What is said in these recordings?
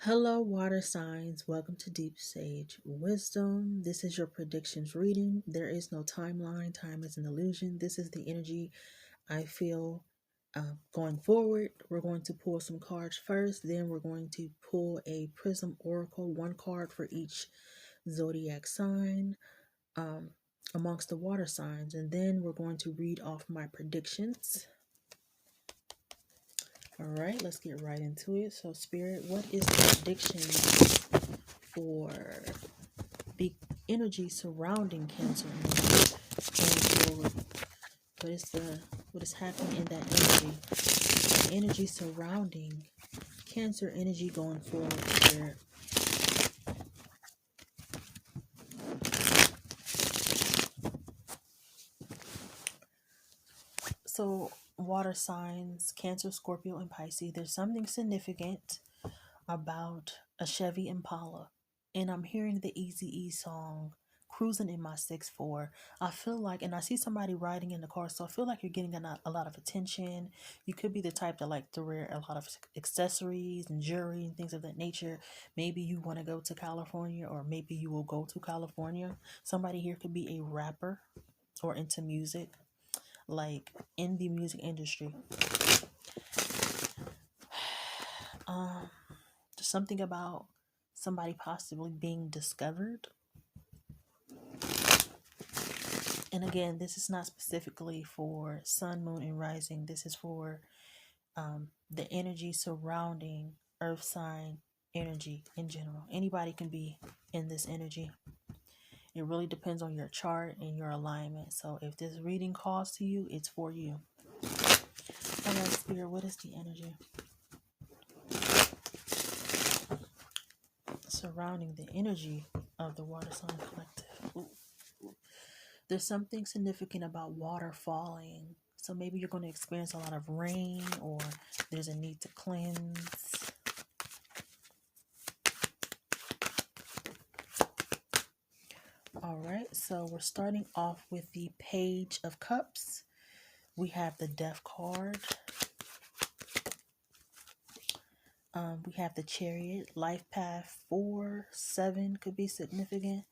Hello, water signs. Welcome to Deep Sage Wisdom. This is your predictions reading. There is no timeline. Time is an illusion. This is the energy I feel going forward. We're going to pull some cards first. Then we're going to pull a Prism Oracle, one card for each zodiac sign um, amongst the water signs. And then we're going to read off my predictions. All right, let's get right into it. So, Spirit, what is the prediction for the energy surrounding Cancer going forward? What is happening in that energy? The energy surrounding Cancer energy going forward, Spirit. So, water signs, Cancer, Scorpio, and Pisces. There's something significant about a Chevy Impala, and I'm hearing the Eazy-E song cruising in my 6'4". I feel like, and I see somebody riding in the car, so I feel like you're getting a lot of attention. You could be the type that like to wear a lot of accessories and jewelry and things of that nature. Maybe you want to go to California, or maybe you will go to California. Somebody here could be a rapper or into music, like in the music industry. Um, Something about somebody possibly being discovered. And again, this is not specifically for sun, moon, and rising. This is for the energy surrounding earth sign energy in general. Anybody can be in this energy. It really depends on your chart and your alignment. So if this reading calls to you, it's for you. All right, Spirit, what is the energy surrounding the energy of the water sign collective? Ooh. There's something significant about water falling. So maybe you're going to experience a lot of rain, or there's a need to cleanse. All right, so we're starting off with the Page of Cups. We have the Death card. We have the Chariot. Life Path 4, 7 could be significant.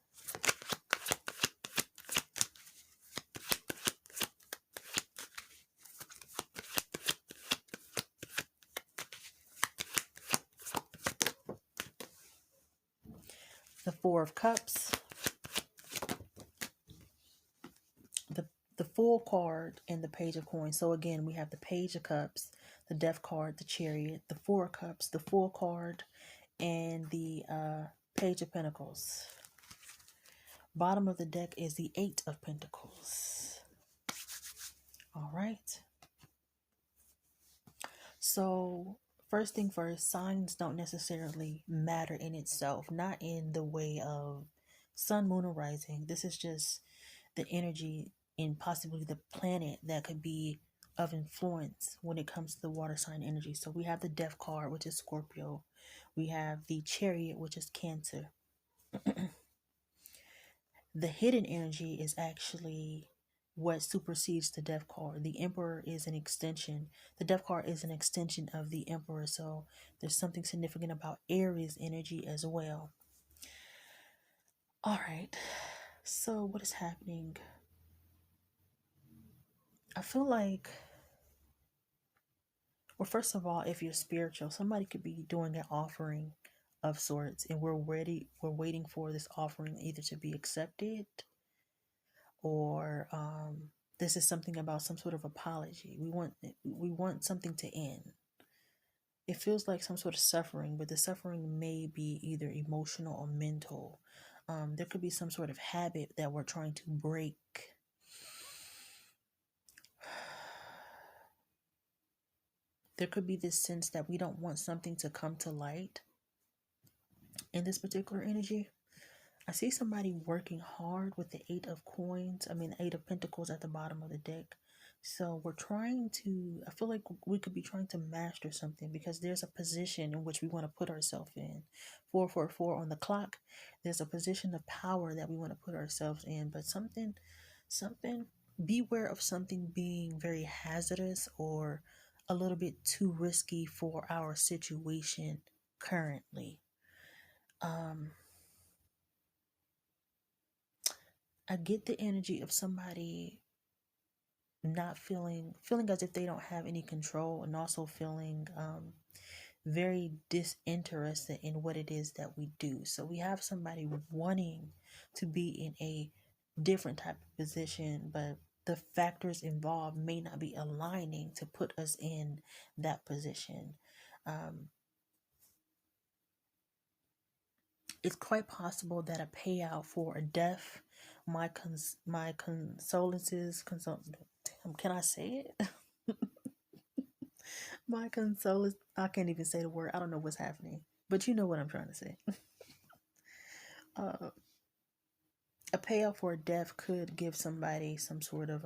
The Four of Cups. The Fool card and the Page of Coins. So again, we have the Page of Cups, the Death card, the Chariot, the Four of Cups, the Fool card, and the Page of Pentacles. Bottom of the deck is the Eight of Pentacles. All right. So first thing first, signs don't necessarily matter in itself, not in the way of sun, moon, or rising. This is just the energy and possibly the planet that could be of influence when it comes to the water sign energy. So we have the Death card, which is Scorpio. We have the Chariot, which is Cancer. The hidden energy is actually what supersedes the Death card. The Emperor is an extension. The Death card is an extension of the Emperor. So there's something significant about Aries energy as well. All right. So what is happening? I feel like, well, first of all, if you're spiritual, somebody could be doing an offering of sorts, and we're waiting for this offering either to be accepted, or this is something about some sort of apology. We want something to end. It feels like some sort of suffering, but the suffering may be either emotional or mental. There could be some sort of habit that we're trying to break. There could be this sense that we don't want something to come to light in this particular energy. I see somebody working hard with the Eight of Pentacles at the bottom of the deck. So I feel like we could be trying to master something, because there's a position in which we want to put ourselves in. 444 on the clock. There's a position of power that we want to put ourselves in, but beware of something being very hazardous or a little bit too risky for our situation currently. I get the energy of somebody not feeling as if they don't have any control, and also feeling very disinterested in what it is that we do. So we have somebody wanting to be in a different type of position, but the factors involved may not be aligning to put us in that position. It's quite possible that a payout for a death, my condolences, can I say it? My consolence, I can't even say the word. I don't know what's happening, but you know what I'm trying to say. uh, a payout for a death could give somebody some sort of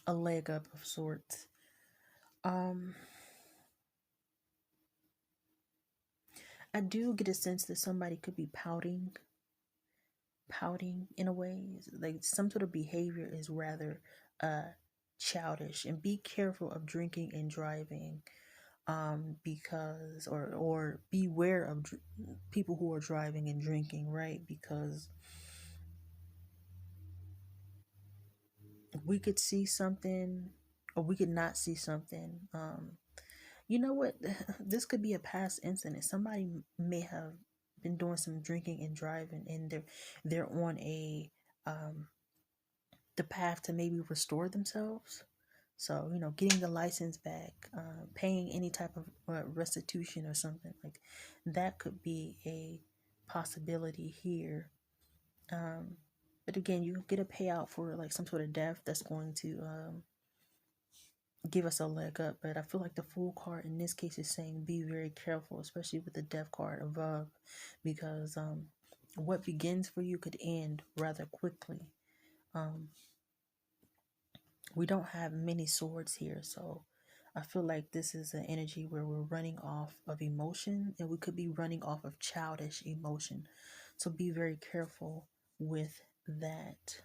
a leg up of sorts. I do get a sense that somebody could be pouting in a way. Like some sort of behavior is rather childish. And be careful of drinking and driving, because or beware of people who are driving and drinking, right? Because we could see something or we could not see something. You know what? This could be a past incident. Somebody may have been doing some drinking and driving, and they're on a the path to maybe restore themselves. So, getting the license back, paying any type of restitution or something like that could be a possibility here. But again, you get a payout for like some sort of death that's going to give us a leg up. But I feel like the Fool card in this case is saying be very careful, especially with the Death card above, because what begins for you could end rather quickly. We don't have many swords here, so I feel like this is an energy where we're running off of emotion, and we could be running off of childish emotion. So be very careful with that.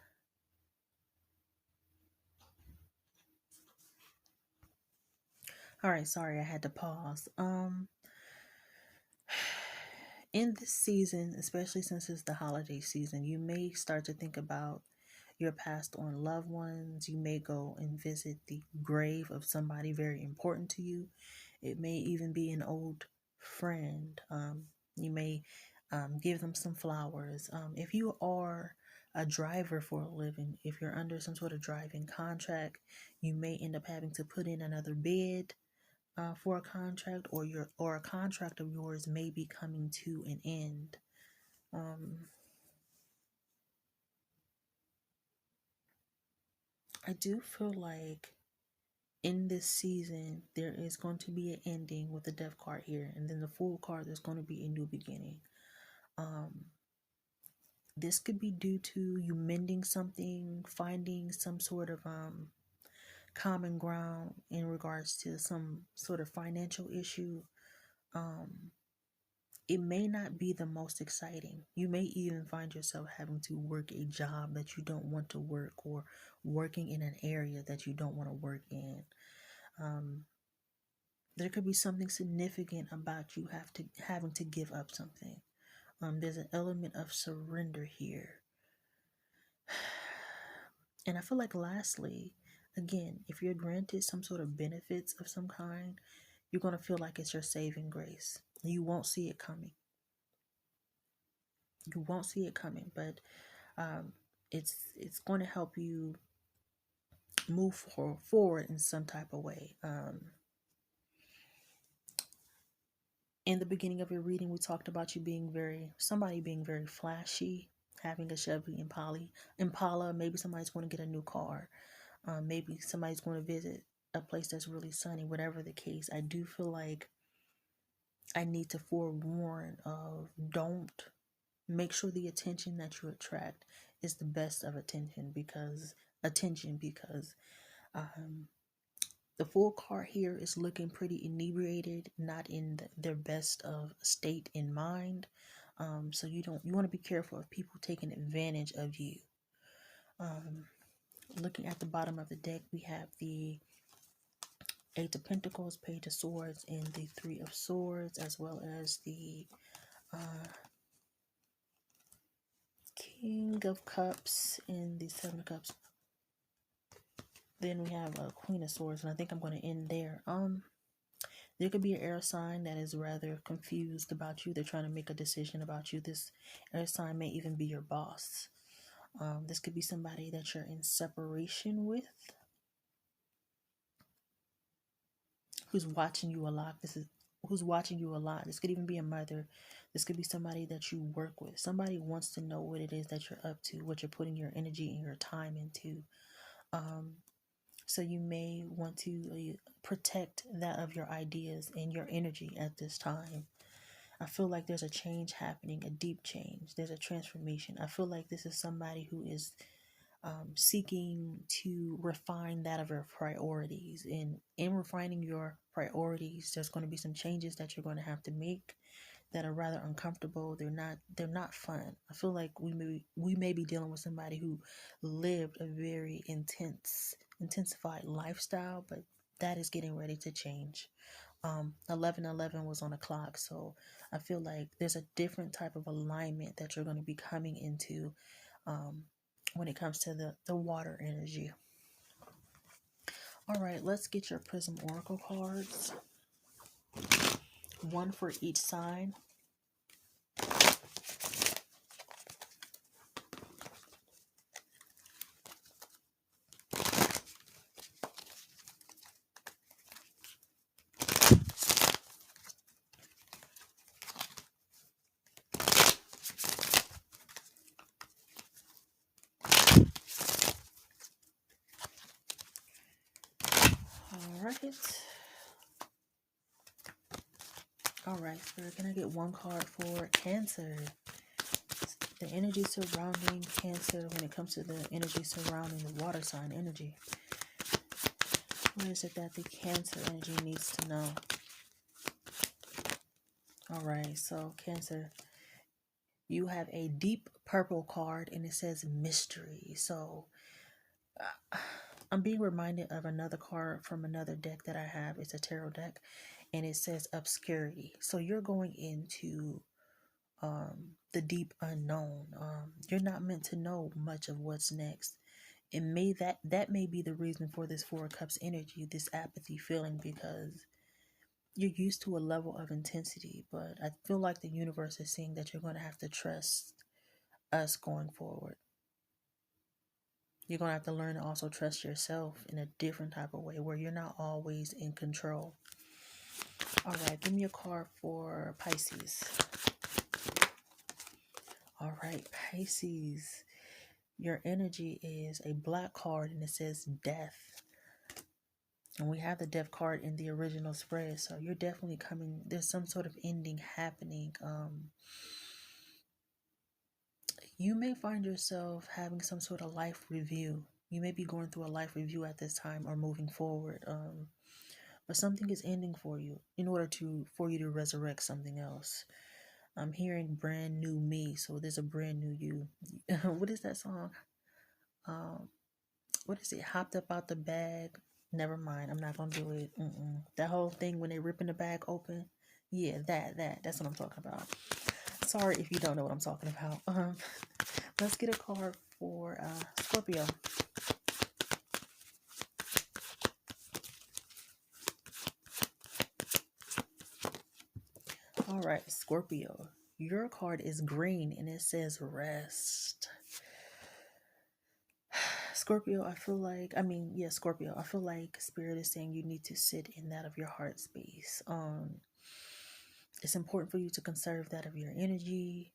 All right, sorry I had to pause. In this season, especially since it's the holiday season, you may start to think about your passed on loved ones. You may go and visit the grave of somebody very important to you. It may even be an old friend. You may give them some flowers. If you are a driver for a living, if you're under some sort of driving contract, you may end up having to put in another bid for a contract, or a contract of yours may be coming to an end. I do feel like in this season there is going to be an ending with the Death card here, and then the Fool card, there's going to be a new beginning. This could be due to you mending something, finding some sort of common ground in regards to some sort of financial issue. It may not be the most exciting. You may even find yourself having to work a job that you don't want to work, or working in an area that you don't want to work in. There could be something significant about you having to give up something. There's an element of surrender here. And I feel like lastly, again, if you're granted some sort of benefits of some kind, you're going to feel like it's your saving grace. You won't see it coming. You won't see it coming, but it's going to help you move forward in some type of way. In the beginning of your reading, we talked about somebody being very flashy, having a Chevy Impala. Maybe somebody's going to get a new car. Maybe somebody's going to visit a place that's really sunny. Whatever the case, I do feel like I need to forewarn of don't make sure the attention that you attract is the best of attention, because the Fool card here is looking pretty inebriated, not in their best of state in mind. So you want to be careful of people taking advantage of you. Looking at the bottom of the deck, we have the Eight of Pentacles, Page of Swords, and the Three of Swords, as well as the King of Cups and the Seven of Cups. Then we have a Queen of Swords, and I think I'm going to end there. There could be an air sign that is rather confused about you. They're trying to make a decision about you. This air sign may even be your boss. This could be somebody that you're in separation with, who's watching you a lot. Who's watching you a lot. This could even be a mother. This could be somebody that you work with. Somebody wants to know what it is that you're up to, what you're putting your energy and your time into. So you may want to protect that of your ideas and your energy at this time. I feel like there's a change happening, a deep change. There's a transformation. I feel like this is somebody who is seeking to refine that of your priorities. And in refining your priorities, there's going to be some changes that you're going to have to make that are rather uncomfortable. They're not fun. I feel like we may be dealing with somebody who lived a very intensified lifestyle, but that is getting ready to change. 1111 was on the clock, so I feel like there's a different type of alignment that you're going to be coming into when it comes to the water energy. All right, let's get your Prism Oracle cards. One for each sign. All right, Spirit, can I get one card for Cancer? The energy surrounding Cancer when it comes to the energy surrounding the water sign energy. What is it that the Cancer energy needs to know? All right, so Cancer, you have a deep purple card and it says mystery. So I'm being reminded of another card from another deck that I have. It's a tarot deck and it says obscurity. So you're going into the deep unknown. You're not meant to know much of what's next. And that may be the reason for this Four of Cups energy, this apathy feeling, because you're used to a level of intensity. But I feel like the universe is saying that you're going to have to trust us going forward. You're going to have to learn to also trust yourself in a different type of way where you're not always in control. All right, give me a card for Pisces. All right, Pisces. Your energy is a black card and it says death. And we have the death card in the original spread. So you're definitely coming. There's some sort of ending happening. You may find yourself having some sort of life review. You may be going through a life review at this time or moving forward. But something is ending for you in order for you to resurrect something else. I'm hearing brand new me. So there's a brand new you. What is that song? What is it? Hopped up out the bag. Never mind. I'm not gonna do it. That whole thing when they ripping the bag open. Yeah, that's what I'm talking about. Sorry if you don't know what I'm talking about. Let's get a card for Scorpio. All right, Scorpio. Your card is green and it says rest. Scorpio, Scorpio, I feel like Spirit is saying you need to sit in that of your heart space. It's important for you to conserve that of your energy.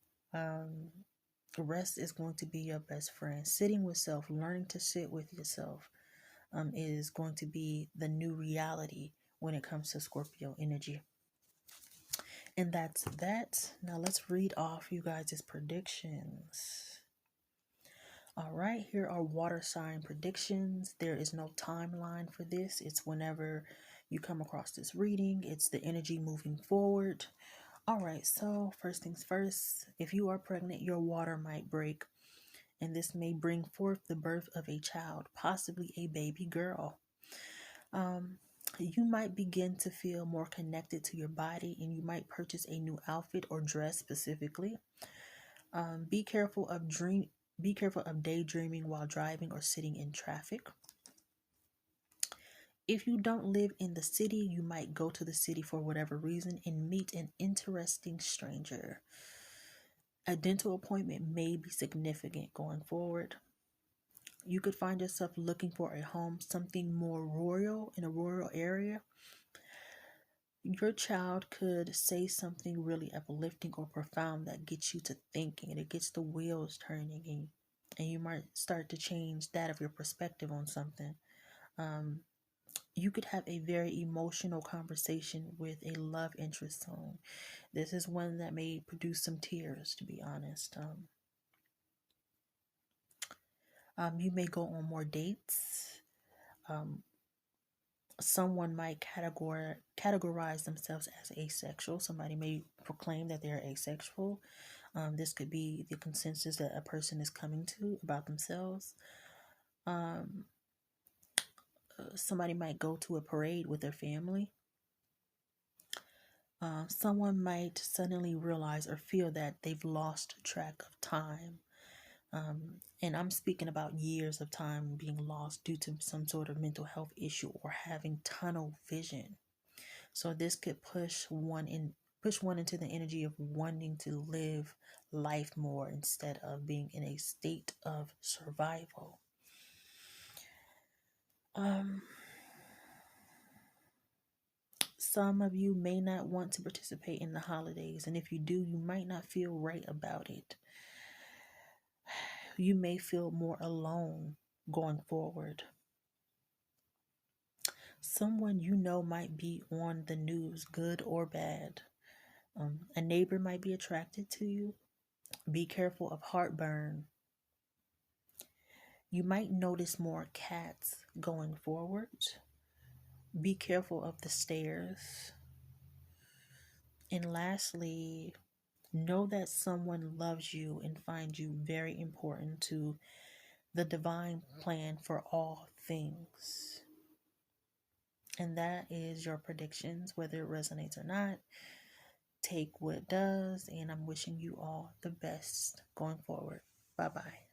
Rest is going to be your best friend. Sitting with self, learning to sit with yourself, is going to be the new reality when it comes to Scorpio energy. And that's that. Now let's read off you guys' predictions. All right, here are water sign predictions. There is no timeline for this. It's whenever you come across this reading. It's the energy moving forward. All right, so first things first, if you are pregnant, your water might break, and this may bring forth the birth of a child, possibly a baby girl. You might begin to feel more connected to your body, and you might purchase a new outfit or dress specifically. Be careful of daydreaming while driving or sitting in traffic. If you don't live in the city, you might go to the city for whatever reason and meet an interesting stranger. A dental appointment may be significant going forward. You could find yourself looking for a home, something more rural, in a rural area. Your child could say something really uplifting or profound that gets you to thinking, and it gets the wheels turning, and you might start to change that of your perspective on something. Um, you could have a very emotional conversation with a love interest song. This is one that may produce some tears, to be honest. You may go on more dates. Um, Someone might categorize themselves as asexual. Somebody may proclaim that they're asexual. This could be the consensus that a person is coming to about themselves. Somebody might go to a parade with their family. Someone might suddenly realize or feel that they've lost track of time. And I'm speaking about years of time being lost due to some sort of mental health issue or having tunnel vision. So this could push one into the energy of wanting to live life more instead of being in a state of survival. Some of you may not want to participate in the holidays, and if you do, you might not feel right about it. You may feel more alone going forward. Someone you know might be on the news, good or bad. A neighbor might be attracted to you. Be careful of heartburn. You might notice more cats going forward. Be careful of the stairs. And lastly, know that someone loves you and finds you very important to the divine plan for all things. And that is your predictions, whether it resonates or not. Take what does, and I'm wishing you all the best going forward. Bye bye.